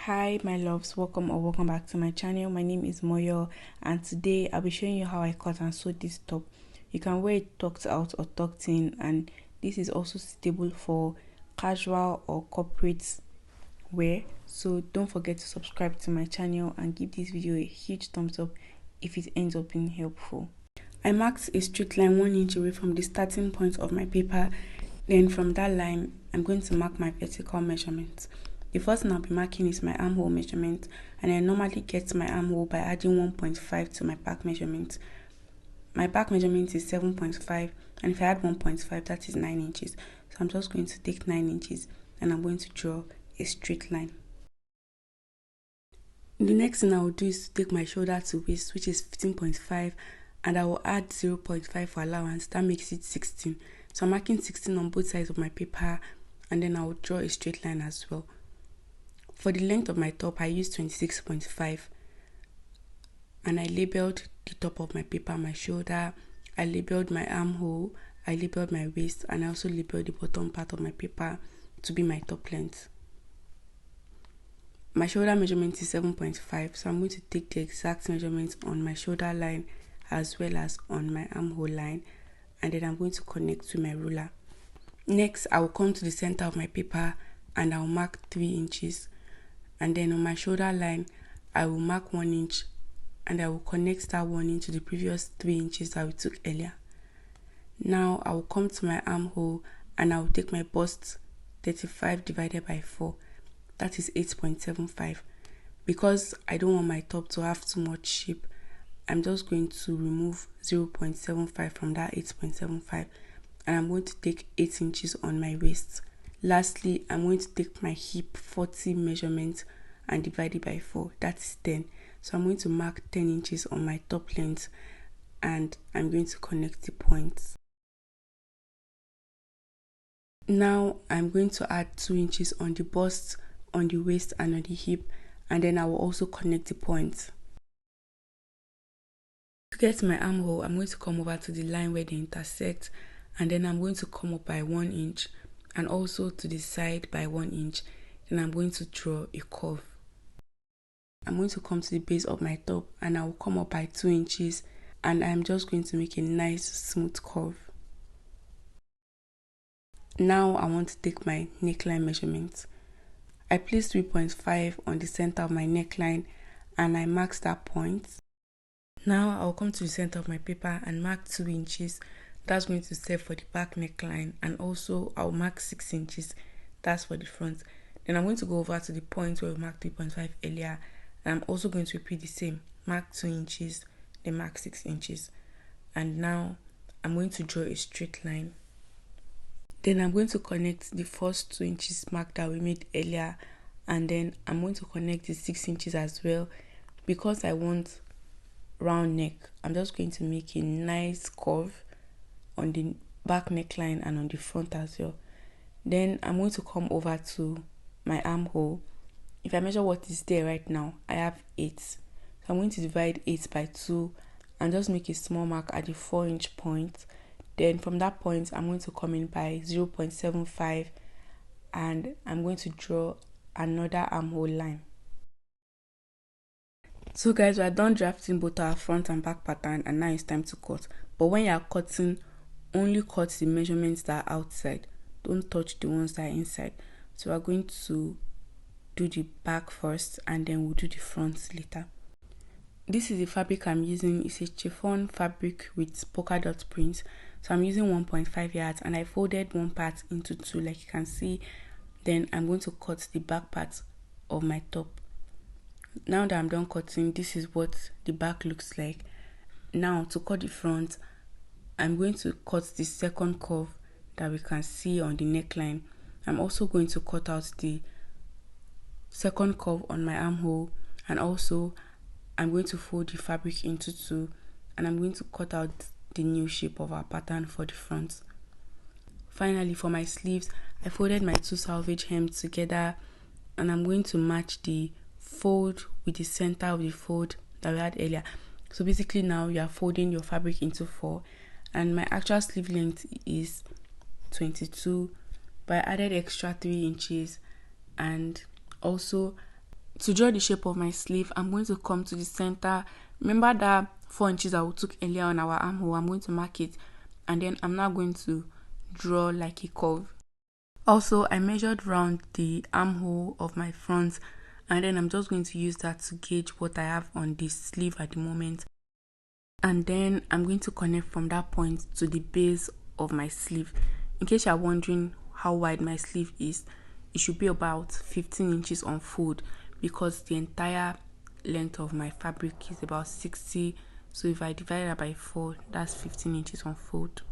Hi my loves, welcome back to my channel. My name is Moyo and today I'll be showing you how I cut and sew this top. You can wear it tucked out or tucked in, and this is also suitable for casual or corporate wear. So don't forget to subscribe to my channel and give this video a huge thumbs up if it ends up being helpful. I marked a straight line 1 inch away from the starting point of my paper. Then from that line I'm going to mark my vertical measurement. The first thing I'll be marking is my armhole measurement, and I normally get my armhole by adding 1.5 to my back measurement. My back measurement is 7.5, and if I add 1.5, that is 9 inches. So I'm just going to take 9 inches and I'm going to draw a straight line. The next thing I will do is to take my shoulder to waist, which is 15.5, and I will add 0.5 for allowance. That makes it 16. So I'm marking 16 on both sides of my paper, and then I will draw a straight line as well. For the length of my top, I used 26.5, and I labeled the top of my paper, my shoulder, I labeled my armhole, I labeled my waist, and I also labeled the bottom part of my paper to be my top length. My shoulder measurement is 7.5, so I'm going to take the exact measurement on my shoulder line as well as on my armhole line, and then I'm going to connect to my ruler. Next, I will come to the center of my paper and I'll mark 3 inches. And then on my shoulder line, I will mark 1 inch, and I will connect that 1 inch to the previous 3 inches that we took earlier. Now I will come to my armhole and I will take my bust 35 divided by 4. That is 8.75. Because I don't want my top to have too much shape, I'm just going to remove 0.75 from that 8.75, and I'm going to take 8 inches on my waist. Lastly, I'm going to take my hip 40 measurement and divide it by 4. That's 10. So I'm going to mark 10 inches on my top length, and I'm going to connect the points. Now I'm going to add 2 inches on the bust, on the waist, and on the hip, and then I will also connect the points. To get my armhole, I'm going to come over to the line where they intersect, and then I'm going to come up by 1 inch. And also to the side by 1 inch. Then I'm going to draw a curve. I'm going to come to the base of my top and I will come up by 2 inches, and I'm just going to make a nice smooth curve. Now I want to take my neckline measurement. I placed 3.5 on the center of my neckline and I marked that point. Now I'll come to the center of my paper and mark 2 inches. That's going to serve for the back neckline, and also I'll mark 6 inches. That's for the front. Then I'm going to go over to the point where we marked 3.5 earlier, and I'm also going to repeat the same. Mark 2 inches, then mark 6 inches. And now I'm going to draw a straight line. Then I'm going to connect the first 2 inches mark that we made earlier, and then I'm going to connect the 6 inches as well. Because I want round neck, I'm just going to make a nice curve on the back neckline and on the front as well. Then I'm going to come over to my armhole. If I measure what is there right now, I have 8. So I'm going to divide 8 by 2 and just make a small mark at the 4 inch point. Then from that point, I'm going to come in by 0.75, and I'm going to draw another armhole line. So guys, we are done drafting both our front and back pattern, and now it's time to cut. But when you are cutting, only cut the measurements that are outside. Don't touch the ones that are inside. So we're going to do the back first, and then we'll do the front later. This is the fabric I'm using. It's a chiffon fabric with polka dot print. So I'm using 1.5 yards, and I folded one part into 2 like you can see. Then I'm going to cut the back part of my top. Now that I'm done cutting, this is what the back looks like. Now to cut the front, I'm going to cut the second curve that we can see on the neckline. I'm also going to cut out the second curve on my armhole, and also I'm going to fold the fabric into 2, and I'm going to cut out the new shape of our pattern for the front. Finally, for my sleeves, I folded my 2 selvage hems together, and I'm going to match the fold with the center of the fold that we had earlier. So basically now you are folding your fabric into 4, and my actual sleeve length is 22, but I added extra 3 inches, and also To draw the shape of my sleeve, I'm going to come to the center. Remember that 4 inches that we took earlier on our armhole? I'm going to mark it, and then I'm now going to draw like a curve. Also, I measured round the armhole of my front, and then I'm just going to use that to gauge what I have on the sleeve at the moment. And then I'm going to connect from that point to the base of my sleeve. In case you're wondering how wide my sleeve is, it should be about 15 inches on fold, because the entire length of my fabric is about 60. So if I divide that by 4, that's 15 inches on fold.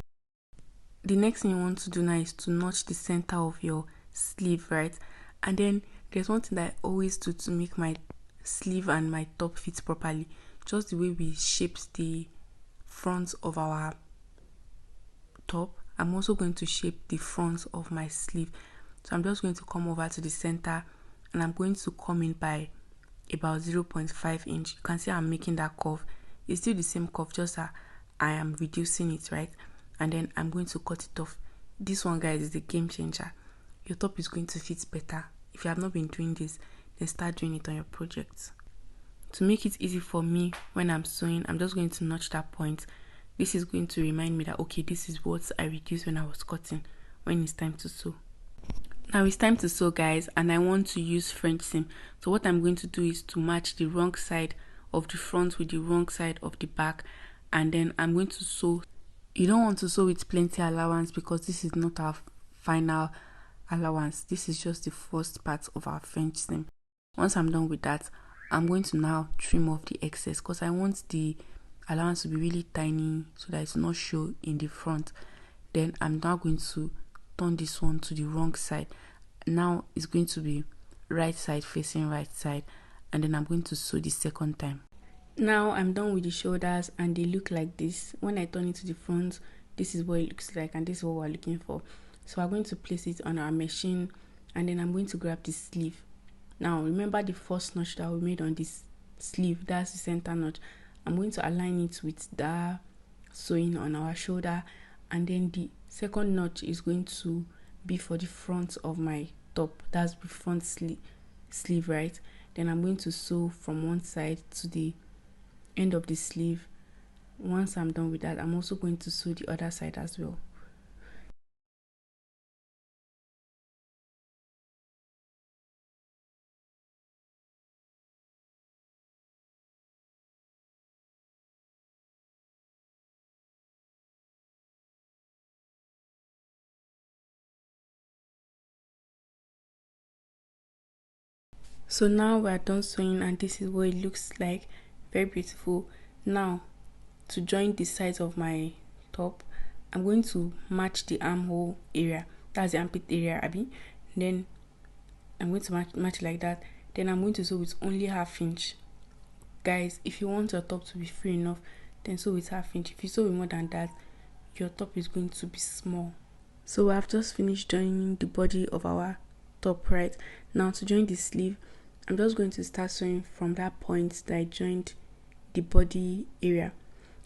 The next thing you want to do now is to notch the center of your sleeve, right? And then there's one thing that I always do to make my sleeve and my top fit properly. Just the way we shaped the front of our top, I'm also going to shape the front of my sleeve. So I'm just going to come over to the center, and I'm going to come in by about 0.5 inch. You can see I'm making that curve. It's still the same curve, just that I am reducing it, right? And then I'm going to cut it off. This one, guys, is the game changer. Your top is going to fit better. If you have not been doing this, then start doing it on your projects. To make it easy for me when I'm sewing, I'm just going to notch that point. This is going to remind me that, okay, this is what I reduced when I was cutting, when it's time to sew. Now it's time to sew, guys, and I want to use French seam. So what I'm going to do is to match the wrong side of the front with the wrong side of the back, and then I'm going to sew. You don't want to sew with plenty allowance, because this is not our final allowance. This is just the first part of our French seam. Once I'm done with that, I'm going to now trim off the excess, because I want the allowance to be really tiny so that it's not show in the front. Then I'm now going to turn this one to the wrong side. Now it's going to be right side facing right side, and then I'm going to sew the second time. Now I'm done with the shoulders, and they look like this. When I turn it to the front, this is what it looks like, and this is what we're looking for. So we're going to place it on our machine, and then I'm going to grab the sleeve. Now remember the first notch that we made on this sleeve, that's the center notch. I'm going to align it with that sewing on our shoulder, and then the second notch is going to be for the front of my top, that's the front sleeve, right? Then I'm going to sew from one side to the end of the sleeve. Once I'm done with that, I'm also going to sew the other side as well. So now we're done sewing, and this is what it looks like. Very beautiful. Now to join the sides of my top, I'm going to match the armhole area, that's the armpit area, Abby. Then I'm going to match like that. Then I'm going to sew with only 1/2 inch. Guys, if you want your top to be free enough, then sew with 1/2 inch. If you sew with more than that, your top is going to be small. So I've just finished joining the body of our top, right? Now to join the sleeve, I'm just going to start sewing from that point that I joined the body area,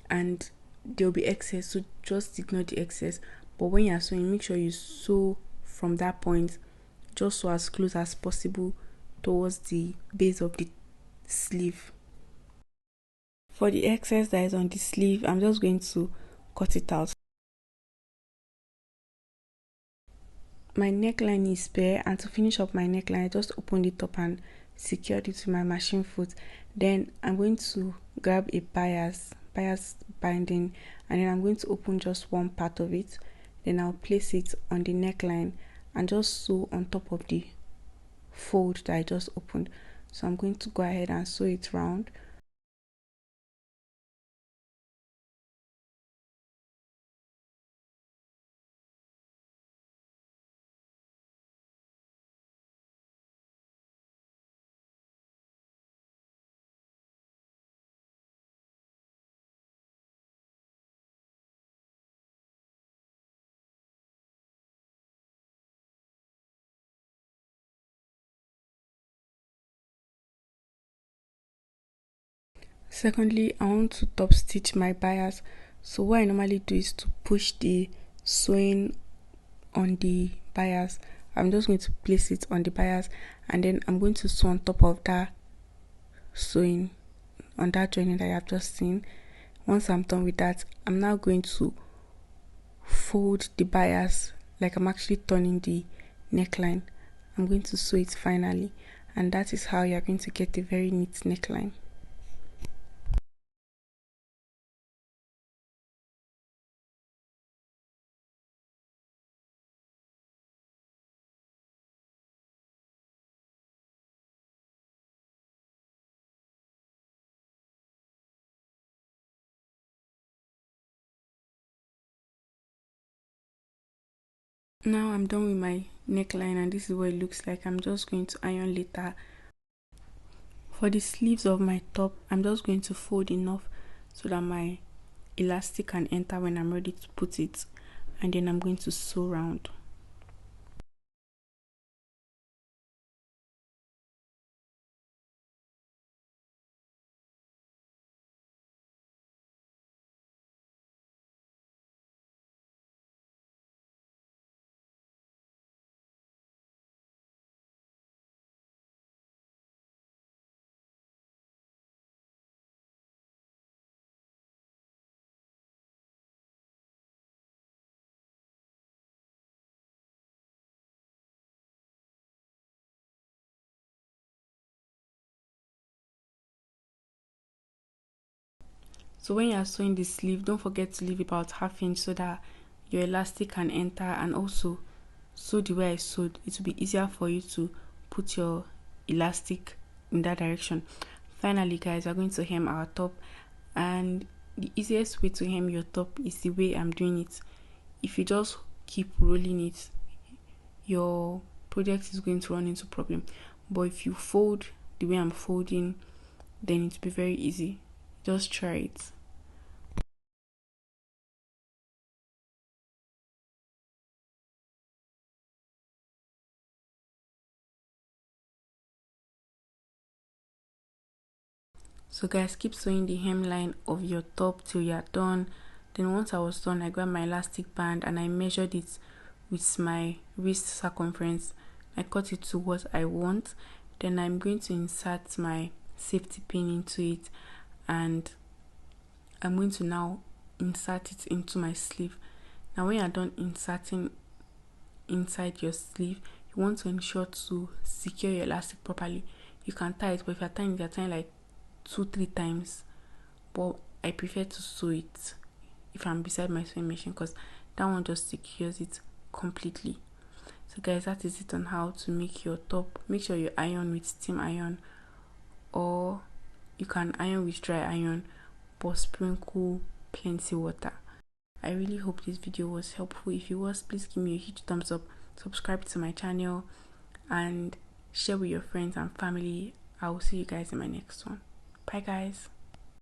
and there'll be excess, so just ignore the excess. But when you're sewing, make sure you sew from that point, just so as close as possible towards the base of the sleeve. For the excess that is on the sleeve, I'm just going to cut it out. My neckline is bare, and to finish up my neckline, I just opened it up and secured it to my machine foot. Then I'm going to grab a bias binding, and then I'm going to open just one part of it. Then I'll place it on the neckline and just sew on top of the fold that I just opened. So I'm going to go ahead and sew it round. Secondly, I want to top stitch my bias. So what I normally do is to push the sewing on the bias I'm just going to place it on the bias, and then I'm going to sew on top of that sewing, on that joining that you have just seen. Once I'm done with that, I'm now going to fold the bias like I'm actually turning the neckline. I'm going to sew it finally, and that is how you're going to get a very neat neckline. Now I'm done with my neckline, and this is what it looks like. I'm just going to iron later. For the sleeves of my top, I'm just going to fold enough so that my elastic can enter when I'm ready to put it, and then I'm going to sew round. So when you are sewing the sleeve, don't forget to leave about ½ inch so that your elastic can enter, and also sew the way I sewed. It will be easier for you to put your elastic in that direction. Finally guys, we're going to hem our top, and the easiest way to hem your top is the way I'm doing it. If you just keep rolling it, your project is going to run into problem. But if you fold the way I'm folding, then it'll be very easy. Just try it. So guys, keep sewing the hemline of your top till you're done. Then once I was done, I grabbed my elastic band and I measured it with my wrist circumference. I cut it to what I want. Then I'm going to insert my safety pin into it, and I'm going to now insert it into my sleeve. Now when you're done inserting inside your sleeve, you want to ensure to secure your elastic properly. You can tie it, but if you're tying like 2-3 times. But I prefer to sew it if I'm beside my sewing machine, because that one just secures it completely. So guys, that is it on how to make your top. Make sure you iron with steam iron, or you can iron with dry iron, but sprinkle plenty water. I really hope this video was helpful. If it was, please give me a huge thumbs up, subscribe to my channel, and share with your friends and family. I will see you guys in my next one. Bye guys.